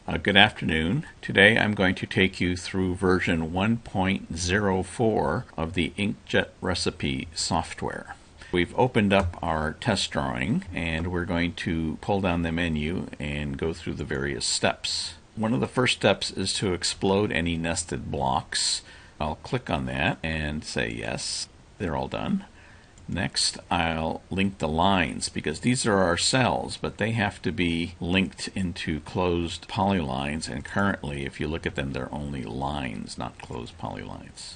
Good afternoon. Today I'm going to take you through version 1.04 of the Inkjet Recipe software. We've opened up our test drawing and we're going to pull down the menu and go through the various steps. One of the first steps is to explode any nested blocks. I'll click on that and say yes. They're all done. Next, I'll link the lines because these are our cells, but they have to be linked into closed polylines, and currently, if you look at them, they're only lines, not closed polylines.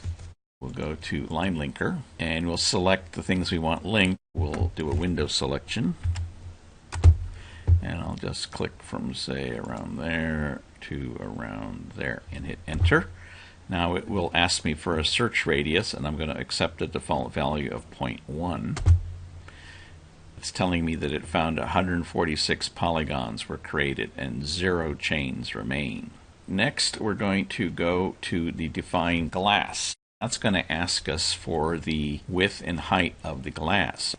We'll go to Line Linker, and we'll select the things we want linked. We'll do a window selection, and I'll just click from, say, around there to around there, and hit Enter. Now it will ask me for a search radius, and I'm going to accept the default value of 0.1. It's telling me that it found 146 polygons were created and 0 chains remain. Next, we're going to go to the define glass. That's going to ask us for the width and height of the glass.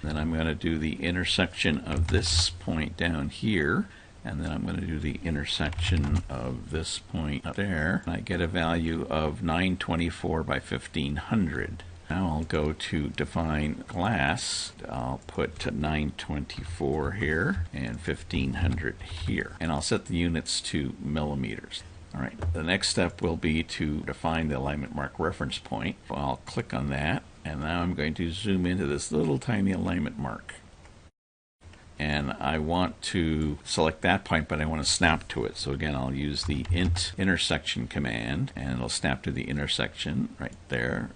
Then I'm going to do the intersection of this point down here. And then I'm going to do the intersection of this point up there. I get a value of 924 by 1500. Now I'll go to define glass. I'll put 924 here and 1500 here. And I'll set the units to millimeters. Alright, the next step will be to define the alignment mark reference point. I'll click on that, and now I'm going to zoom into this little tiny alignment mark. And I want to select that point, but I want to snap to it. So again, I'll use the int intersection command, and it'll snap to the intersection right there.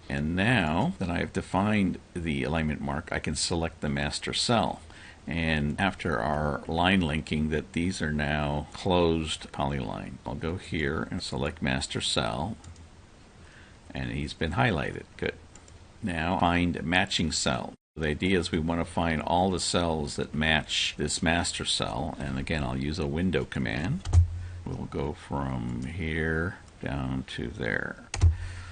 And now that I've defined the alignment mark, I can select the master cell. And after our line linking, that these are now closed polyline. I'll go here and select master cell, and he's been highlighted. Good. Now find matching cell. The idea is we want to find all the cells that match this master cell, and again I'll use a window command. We'll go from here down to there.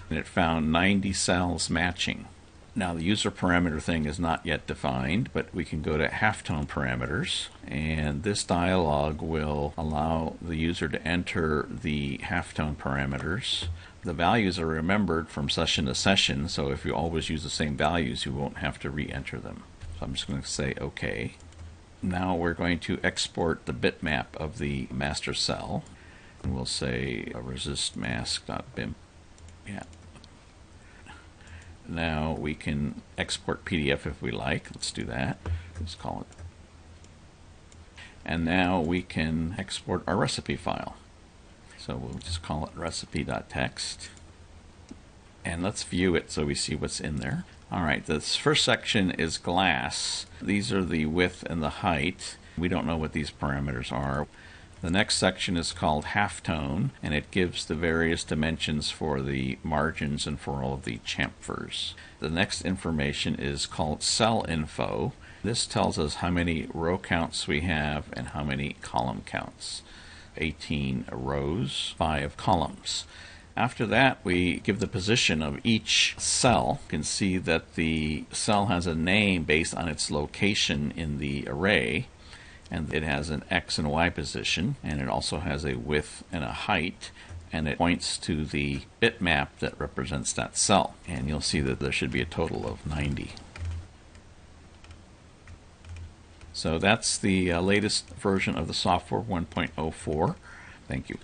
And it found 90 cells matching. Now the user parameter thing is not yet defined, but we can go to halftone parameters, and this dialog will allow the user to enter the halftone parameters. The values are remembered from session to session, so if you always use the same values, you won't have to re-enter them. So I'm just going to say OK. Now we're going to export the bitmap of the master cell. And we'll say resist mask.bim. Yeah. Now we can export PDF if we like. Let's do that. Let's call it. And now we can export our recipe file. So we'll just call it recipe.txt. And let's view it so we see what's in there. Alright, this first section is glass. These are the width and the height. We don't know what these parameters are. The next section is called halftone, and it gives the various dimensions for the margins and for all of the chamfers. The next information is called cell info. This tells us how many row counts we have and how many column counts. 18 rows, 5 columns. After that, we give the position of each cell. You can see that the cell has a name based on its location in the array, and it has an X and Y position, and it also has a width and a height, and it points to the bitmap that represents that cell. And you'll see that there should be a total of 90. So that's the latest version of the software 1.04. Thank you.